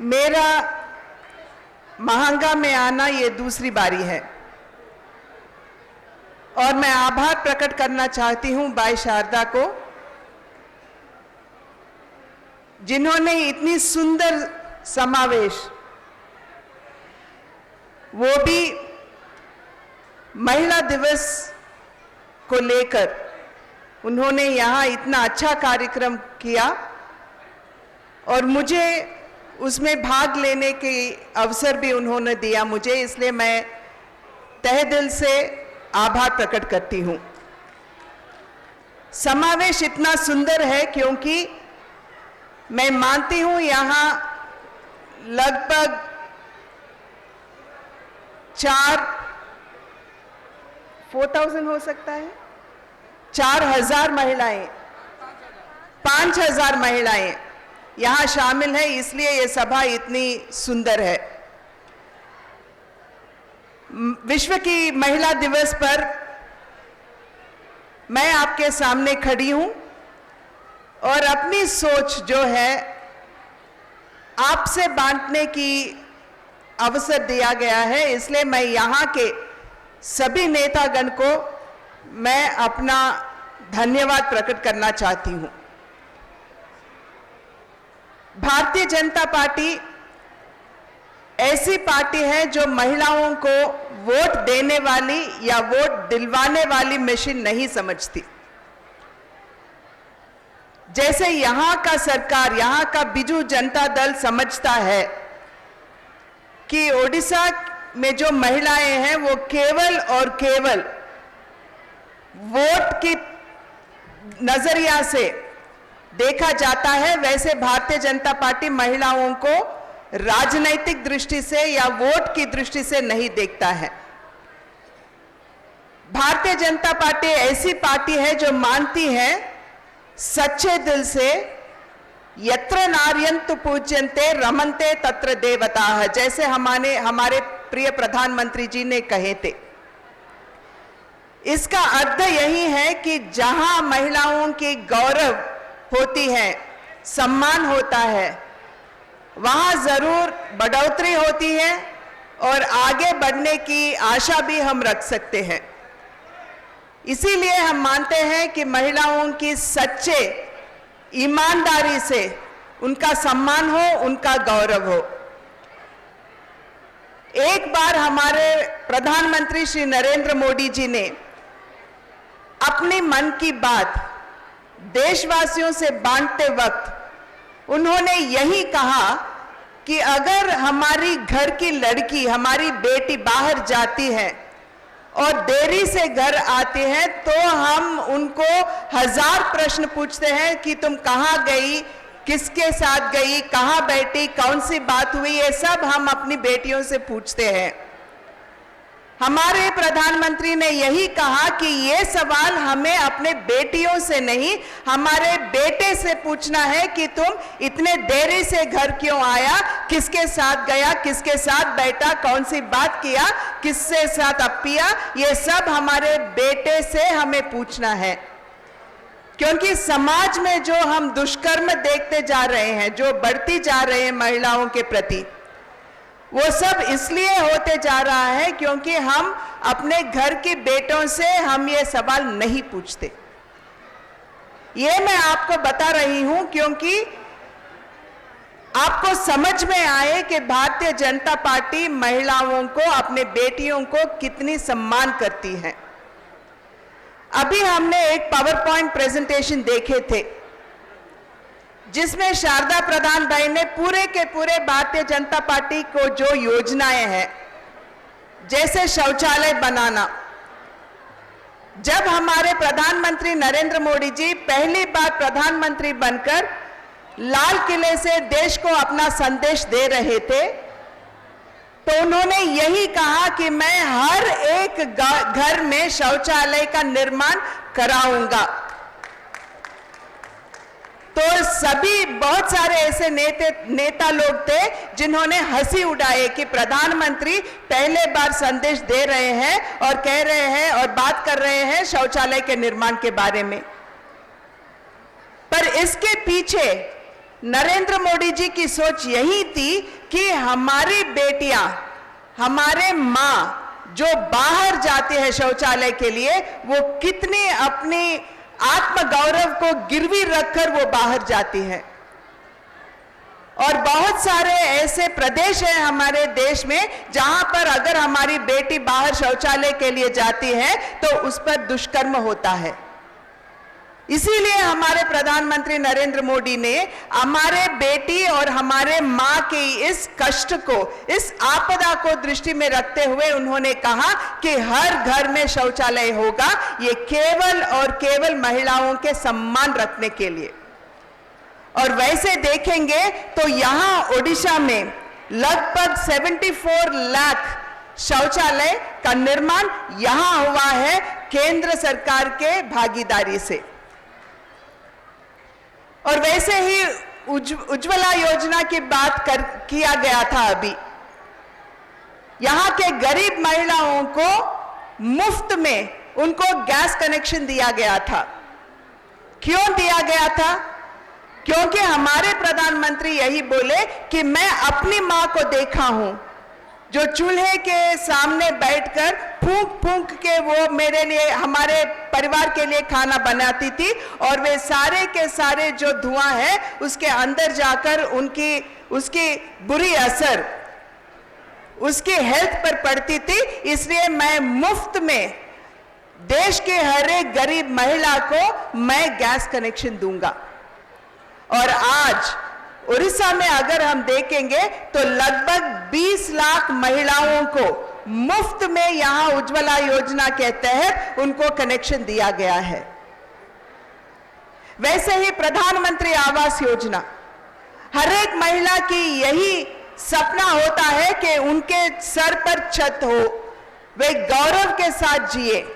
मेरा महांगा में आना ये दूसरी बारी है और मैं आभार प्रकट करना चाहती हूं बाई शारदा को, जिन्होंने इतनी सुंदर समावेश, वो भी महिला दिवस को लेकर उन्होंने यहाँ इतना अच्छा कार्यक्रम किया और मुझे उसमें भाग लेने के अवसर भी उन्होंने दिया मुझे, इसलिए मैं तहे दिल से आभार प्रकट करती हूँ। समावेश इतना सुंदर है क्योंकि मैं मानती हूँ यहाँ लगभग 4,000 हो सकता है, 4,000 महिलाएं, 5,000 महिलाएं यहाँ शामिल है, इसलिए ये सभा इतनी सुंदर है। विश्व की महिला दिवस पर मैं आपके सामने खड़ी हूं और अपनी सोच जो है आपसे बांटने की अवसर दिया गया है, इसलिए मैं यहाँ के सभी नेतागण को मैं अपना धन्यवाद प्रकट करना चाहती हूं। भारतीय जनता पार्टी ऐसी पार्टी है जो महिलाओं को वोट देने वाली या वोट दिलवाने वाली मशीन नहीं समझती। जैसे यहाँ का सरकार, यहाँ का बिजू जनता दल समझता है कि ओडिशा में जो महिलाएं हैं वो केवल और केवल वोट की नजरिया से देखा जाता है, वैसे भारतीय जनता पार्टी महिलाओं को राजनैतिक दृष्टि से या वोट की दृष्टि से नहीं देखता है। भारतीय जनता पार्टी ऐसी पार्टी है जो मानती है सच्चे दिल से यत्र नार्यन्तु पूज्यन्ते रमन्ते तत्र देवताः, जैसे हमारे प्रिय प्रधानमंत्री जी ने कहे थे। इसका अर्थ यही है कि जहां महिलाओं की गौरव होती है, सम्मान होता है, वहां जरूर बढ़ोतरी होती है और आगे बढ़ने की आशा भी हम रख सकते हैं। इसीलिए हम मानते हैं कि महिलाओं की सच्चे ईमानदारी से उनका सम्मान हो, उनका गौरव हो। एक बार हमारे प्रधानमंत्री श्री नरेंद्र मोदी जी ने अपनी मन की बात देशवासियों से बांटते वक्त उन्होंने यही कहा कि अगर हमारी घर की लड़की, हमारी बेटी बाहर जाती है और देरी से घर आती है तो हम उनको 1000 प्रश्न पूछते हैं कि तुम कहाँ गई, किसके साथ गई, कहाँ बैठी, कौन सी बात हुई, ये सब हम अपनी बेटियों से पूछते हैं। हमारे प्रधानमंत्री ने यही कहा कि ये सवाल हमें अपने बेटियों से नहीं, हमारे बेटे से पूछना है कि तुम इतने देरी से घर क्यों आया, किसके साथ गया, किसके साथ बैठा, कौन सी बात किया, किसके साथ अपिया, ये सब हमारे बेटे से हमें पूछना है। क्योंकि समाज में जो हम दुष्कर्म देखते जा रहे हैं, जो बढ़ती जा रहे हैं महिलाओं के प्रति, वो सब इसलिए होते जा रहा है क्योंकि हम अपने घर की बेटों से हम ये सवाल नहीं पूछते। ये मैं आपको बता रही हूं क्योंकि आपको समझ में आए कि भारतीय जनता पार्टी महिलाओं को, अपने बेटियों को कितनी सम्मान करती है। अभी हमने एक पावर पॉइंट प्रेजेंटेशन देखे थे जिसमें शारदा प्रधान भाई ने पूरे के पूरे भारतीय जनता पार्टी को जो योजनाएं हैं, जैसे शौचालय बनाना, जब हमारे प्रधानमंत्री नरेंद्र मोदी जी पहली बार प्रधानमंत्री बनकर लाल किले से देश को अपना संदेश दे रहे थे तो उन्होंने यही कहा कि मैं हर एक घर में शौचालय का निर्माण कराऊंगा। तो सभी बहुत सारे ऐसे नेता लोग थे जिन्होंने हंसी उड़ाई कि प्रधानमंत्री पहले बार संदेश दे रहे हैं और कह रहे हैं और बात कर रहे हैं शौचालय के निर्माण के बारे में। पर इसके पीछे नरेंद्र मोदी जी की सोच यही थी कि हमारी बेटियां, हमारे मां जो बाहर जाती है शौचालय के लिए, वो कितनी अपनी आत्मगौरव को गिरवी रखकर वो बाहर जाती है। और बहुत सारे ऐसे प्रदेश हैं हमारे देश में जहां पर अगर हमारी बेटी बाहर शौचालय के लिए जाती है तो उस पर दुष्कर्म होता है। इसीलिए हमारे प्रधानमंत्री नरेंद्र मोदी ने हमारे बेटी और हमारे मां के इस कष्ट को, इस आपदा को दृष्टि में रखते हुए उन्होंने कहा कि हर घर में शौचालय होगा, ये केवल और केवल महिलाओं के सम्मान रखने के लिए। और वैसे देखेंगे तो यहां ओडिशा में लगभग 74 लाख शौचालय का निर्माण यहां हुआ है केंद्र सरकार के भागीदारी से। और वैसे ही उज्ज्वला योजना की बात किया गया था अभी। यहां के गरीब महिलाओं को मुफ्त में उनको गैस कनेक्शन दिया गया था। क्यों दिया गया था? क्योंकि हमारे प्रधानमंत्री यही बोले कि मैं अपनी मां को देखा हूं जो चूल्हे के सामने बैठकर फूंक फूंक के वो मेरे लिए, हमारे परिवार के लिए खाना बनाती थी, और वे सारे के सारे जो धुआं है उसके अंदर जाकर उसकी बुरी असर उसकी हेल्थ पर पड़ती थी। इसलिए मैं मुफ्त में देश के हर एक गरीब महिला को मैं गैस कनेक्शन दूंगा। और आज उड़ीसा में अगर हम देखेंगे तो लगभग 20 लाख महिलाओं को मुफ्त में यहां उज्ज्वला योजना के तहत उनको कनेक्शन दिया गया है। वैसे ही प्रधानमंत्री आवास योजना, हर एक महिला की यही सपना होता है कि उनके सर पर छत हो, वे गौरव के साथ जिए।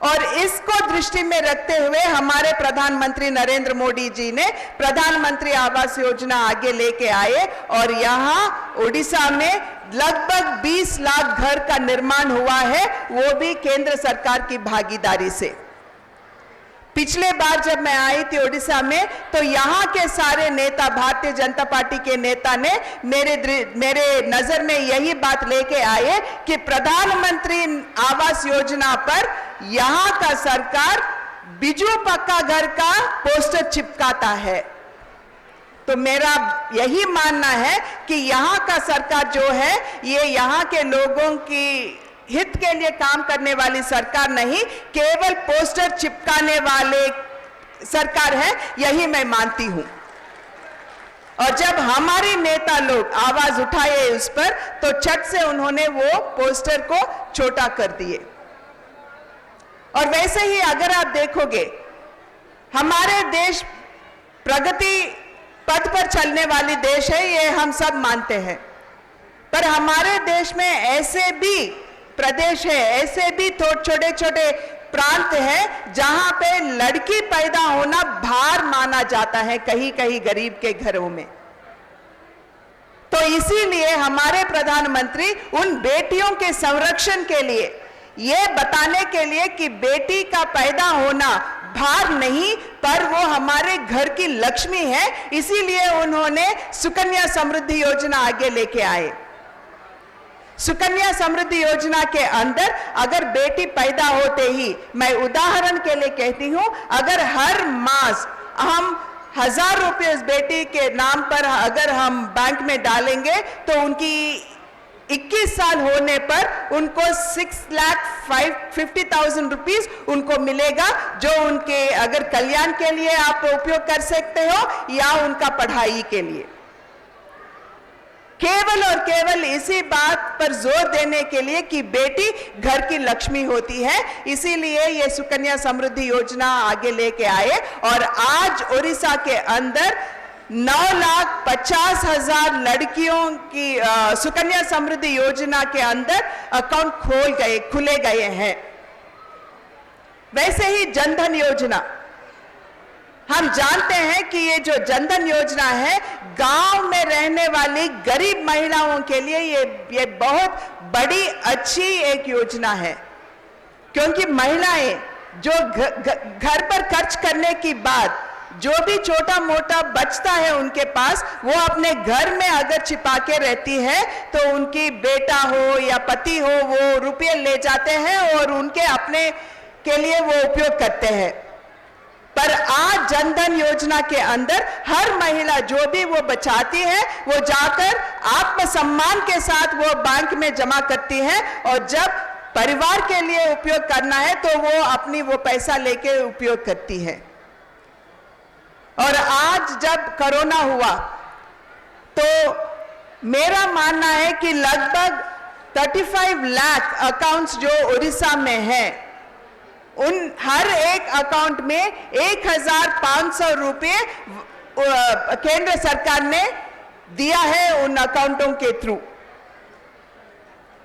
और इसको दृष्टि में रखते हुए हमारे प्रधानमंत्री नरेंद्र मोदी जी ने प्रधानमंत्री आवास योजना आगे लेके आए और यहां ओडिशा में लगभग 20 लाख घर का निर्माण हुआ है, वो भी केंद्र सरकार की भागीदारी से। पिछले बार जब मैं आई थी ओडिशा में तो यहां के सारे नेता, भारतीय जनता पार्टी के नेता ने मेरे नजर में यही बात लेके आए कि प्रधानमंत्री आवास योजना पर यहां का सरकार बिजू पक्का घर का पोस्टर चिपकाता है। तो मेरा यही मानना है कि यहां का सरकार जो है ये यहां के लोगों की हित के लिए काम करने वाली सरकार नहीं, केवल पोस्टर चिपकाने वाले सरकार है, यही मैं मानती हूं। और जब हमारे नेता लोग आवाज उठाए उस पर तो चट से उन्होंने वो पोस्टर को छोटा कर दिए। और वैसे ही अगर आप देखोगे हमारे देश प्रगति पथ पर चलने वाली देश है, ये हम सब मानते हैं, पर हमारे देश में ऐसे भी प्रदेश है, ऐसे भी छोटे छोटे प्रांत है जहां पे लड़की पैदा होना भार माना जाता है कहीं कहीं गरीब के घरों में। तो इसीलिए हमारे प्रधानमंत्री उन बेटियों के संरक्षण के लिए, ये बताने के लिए कि बेटी का पैदा होना भार नहीं पर वो हमारे घर की लक्ष्मी है, इसीलिए उन्होंने सुकन्या समृद्धि योजना आगे लेके आए। सुकन्या समृद्धि योजना के अंदर अगर बेटी पैदा होते ही, मैं उदाहरण के लिए कहती हूं, अगर हर मास हम 1000 रुपये उस बेटी के नाम पर अगर हम बैंक में डालेंगे तो उनकी 21 साल होने पर उनको 6,50,000 रुपीज उनको मिलेगा, जो उनके अगर कल्याण के लिए आप उपयोग कर सकते हो या उनका पढ़ाई के लिए। केवल और केवल इसी बात पर जोर देने के लिए कि बेटी घर की लक्ष्मी होती है, इसीलिए ये सुकन्या समृद्धि योजना आगे लेके आए। और आज ओडिशा के अंदर 9,50,000 लड़कियों की सुकन्या समृद्धि योजना के अंदर अकाउंट खुले गए हैं। वैसे ही जनधन योजना, हम जानते हैं कि ये जो जनधन योजना है गांव में रहने वाली गरीब महिलाओं के लिए ये बहुत बड़ी अच्छी एक योजना है, क्योंकि महिलाएं जो घर पर खर्च करने की बाद जो भी छोटा मोटा बचता है उनके पास, वो अपने घर में अगर छिपा के रहती है तो उनकी बेटा हो या पति हो, वो रुपये ले जाते हैं और उनके अपने के लिए वो उपयोग करते हैं। पर आज जनधन योजना के अंदर हर महिला जो भी वो बचाती है, वो जाकर आत्मसम्मान के साथ वो बैंक में जमा करती है, और जब परिवार के लिए उपयोग करना है तो वो अपनी वो पैसा लेके उपयोग करती है। और आज जब कोरोना हुआ तो मेरा मानना है कि लगभग 35 लाख अकाउंट्स जो उड़ीसा में हैं, उन हर एक अकाउंट में 1,500 रुपये केंद्र सरकार ने दिया है उन अकाउंटों के थ्रू।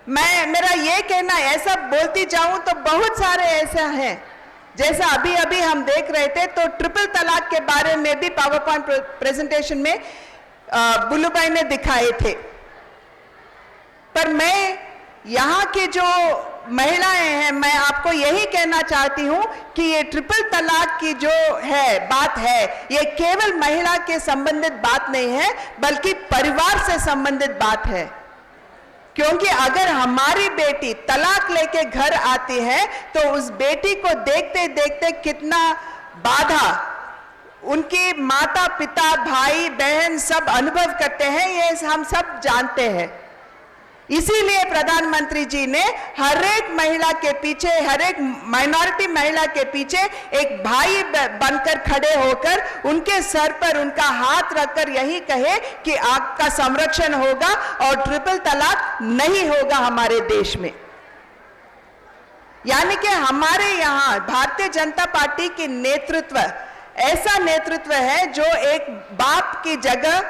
मेरा ये कहना, ऐसा बोलती जाऊं तो बहुत सारे ऐसे हैं, जैसा अभी अभी हम देख रहे थे तो ट्रिपल तलाक के बारे में भी पावर पॉइंट प्रेजेंटेशन में बुल्लू भाई ने दिखाए थे। पर मैं यहाँ की जो महिलाएं हैं, मैं आपको यही कहना चाहती हूं कि ये ट्रिपल तलाक की जो है बात है, ये केवल महिला के संबंधित बात नहीं है, बल्कि परिवार से संबंधित बात है। क्योंकि अगर हमारी बेटी तलाक लेके घर आती है तो उस बेटी को देखते देखते कितना बाधा उनकी माता पिता भाई बहन सब अनुभव करते हैं, ये हम सब जानते हैं। इसीलिए प्रधानमंत्री जी ने हर एक महिला के पीछे, हर एक माइनॉरिटी महिला के पीछे एक भाई बनकर खड़े होकर उनके सर पर उनका हाथ रखकर यही कहे कि आपका संरक्षण होगा और ट्रिपल तलाक नहीं होगा हमारे देश में। यानी कि हमारे यहाँ भारतीय जनता पार्टी की नेतृत्व ऐसा नेतृत्व है जो एक बाप की जगह,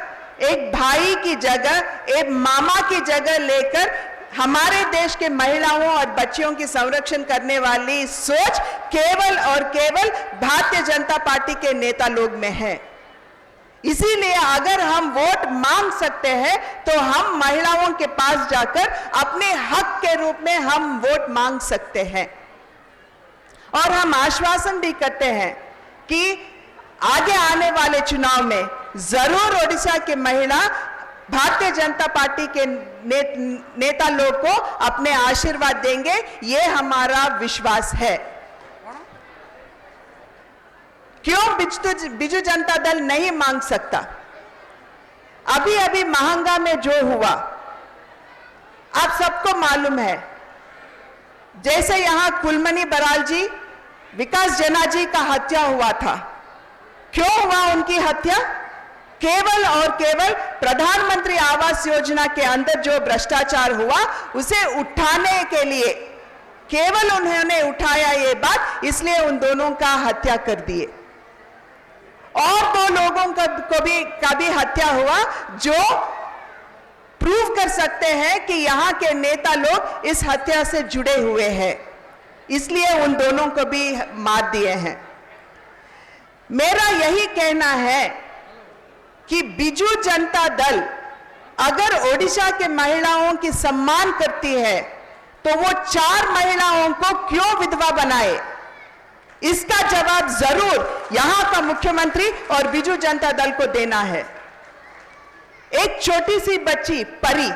एक भाई की जगह, एक मामा की जगह लेकर हमारे देश के महिलाओं और बच्चियों की संरक्षण करने वाली सोच केवल और केवल भारतीय जनता पार्टी के नेता लोग में है। इसीलिए अगर हम वोट मांग सकते हैं तो हम महिलाओं के पास जाकर अपने हक के रूप में हम वोट मांग सकते हैं। और हम आश्वासन भी करते हैं कि आगे आने वाले चुनाव में जरूर ओडिशा के महिला भारतीय जनता पार्टी के नेता लोग को अपने आशीर्वाद देंगे, ये हमारा विश्वास है। क्यों बिजू जनता दल नहीं मांग सकता? अभी अभी महंगा में जो हुआ आप सबको मालूम है। जैसे यहां कुलमनी बराल जी, विकास जेना जी का हत्या हुआ था। क्यों हुआ उनकी हत्या? केवल और केवल प्रधानमंत्री आवास योजना के अंदर जो भ्रष्टाचार हुआ उसे उठाने के लिए केवल उन्होंने उठाया ये बात, इसलिए उन दोनों का हत्या कर दिए। और दो लोगों का भी हत्या हुआ जो प्रूव कर सकते हैं कि यहाँ के नेता लोग इस हत्या से जुड़े हुए हैं, इसलिए उन दोनों को भी मार दिए हैं। मेरा यही कहना है कि बिजू जनता दल अगर ओडिशा के महिलाओं की सम्मान करती है तो वो 4 महिलाओं को क्यों विधवा बनाए? इसका जवाब जरूर यहां का मुख्यमंत्री और बिजू जनता दल को देना है। एक छोटी सी बच्ची परी,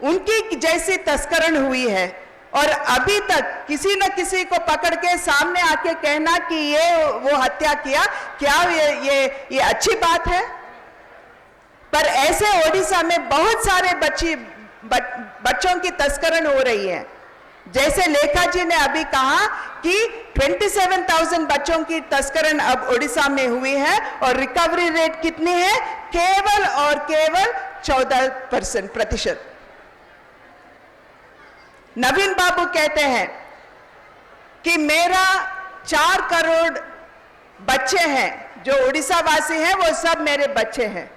उनकी जैसी तस्करण हुई है और अभी तक किसी न किसी को पकड़ के सामने आके कहना कि ये वो हत्या किया, क्या ये अच्छी बात है? पर ऐसे ओडिशा में बहुत सारे बच्चों की तस्करण हो रही है। जैसे लेखा जी ने अभी कहा कि 27,000 बच्चों की तस्करण अब ओडिशा में हुई है और रिकवरी रेट कितनी है? केवल और केवल 14%। नवीन बाबू कहते हैं कि मेरा 4 करोड़ बच्चे हैं जो ओडिशा वासी हैं, वो सब मेरे बच्चे हैं।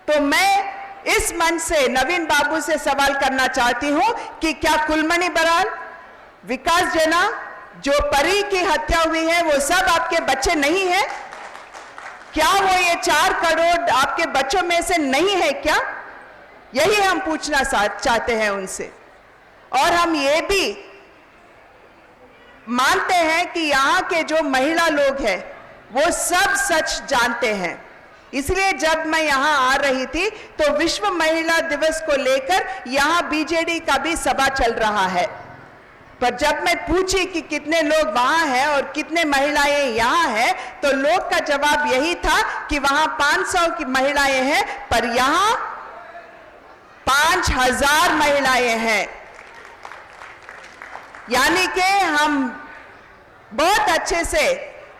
तो मैं इस मंच से नवीन बाबू से सवाल करना चाहती हूं कि क्या कुलमनी बराल, विकास जेना, जो परी की हत्या हुई है, वो सब आपके बच्चे नहीं हैं? क्या वो ये 4 करोड़ आपके बच्चों में से नहीं है क्या? यही हम पूछना चाहते हैं उनसे। और हम ये भी मानते हैं कि यहाँ के जो महिला लोग हैं वो सब सच जानते हैं। इसलिए जब मैं यहां आ रही थी तो विश्व महिला दिवस को लेकर यहां बीजेडी का भी सभा चल रहा है, पर जब मैं पूछी कि कितने लोग वहां हैं और कितने महिलाएं यहां हैं, तो लोग का जवाब यही था कि वहां 500 की महिलाएं हैं, पर यहां 5000 महिलाएं हैं। यानी कि हम बहुत अच्छे से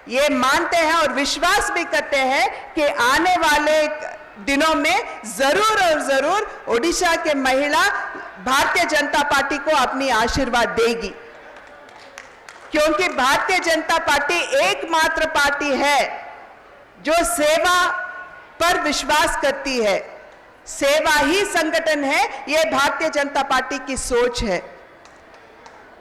ये मानते हैं और विश्वास भी करते हैं कि आने वाले दिनों में जरूर और जरूर ओडिशा के महिला भारतीय जनता पार्टी को अपनी आशीर्वाद देगी, क्योंकि भारतीय जनता पार्टी एकमात्र पार्टी है जो सेवा पर विश्वास करती है। सेवा ही संगठन है, यह भारतीय जनता पार्टी की सोच है।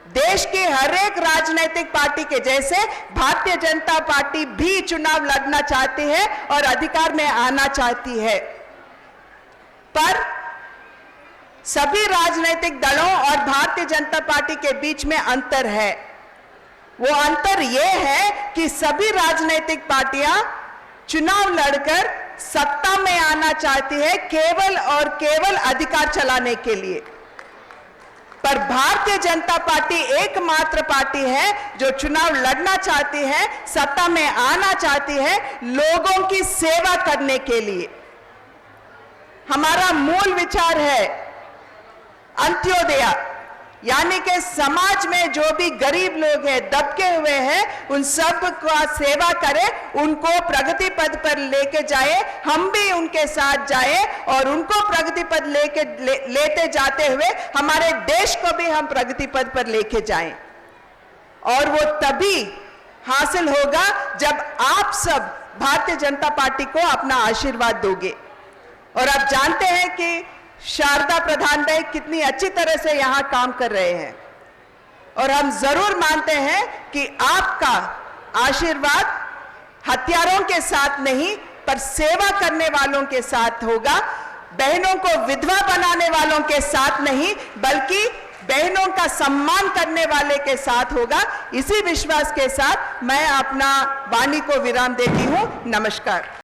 देश की हर एक राजनीतिक पार्टी के जैसे भारतीय जनता पार्टी भी चुनाव लड़ना चाहती है और अधिकार में आना चाहती है, पर सभी राजनीतिक दलों और भारतीय जनता पार्टी के बीच में अंतर है। वो अंतर यह है कि सभी राजनीतिक पार्टियां चुनाव लड़कर सत्ता में आना चाहती है केवल और केवल अधिकार चलाने के लिए, पर भारतीय जनता पार्टी एकमात्र पार्टी है जो चुनाव लड़ना चाहती है, सत्ता में आना चाहती है लोगों की सेवा करने के लिए। हमारा मूल विचार है अंत्योदय, यानी कि समाज में जो भी गरीब लोग हैं, दबके हुए हैं, उन सब का सेवा करें, उनको प्रगति पथ पर लेके जाए। हम भी उनके साथ जाए और उनको प्रगति पथ लेते जाते हुए हमारे देश को भी हम प्रगति पथ पर लेके जाएं। और वो तभी हासिल होगा जब आप सब भारतीय जनता पार्टी को अपना आशीर्वाद दोगे। और आप जानते हैं कि शारदा प्रधान भाई कितनी अच्छी तरह से यहां काम कर रहे हैं, और हम जरूर मानते हैं कि आपका आशीर्वाद हथियारों के साथ नहीं पर सेवा करने वालों के साथ होगा, बहनों को विधवा बनाने वालों के साथ नहीं बल्कि बहनों का सम्मान करने वाले के साथ होगा। इसी विश्वास के साथ मैं अपना वाणी को विराम देती हूं। नमस्कार।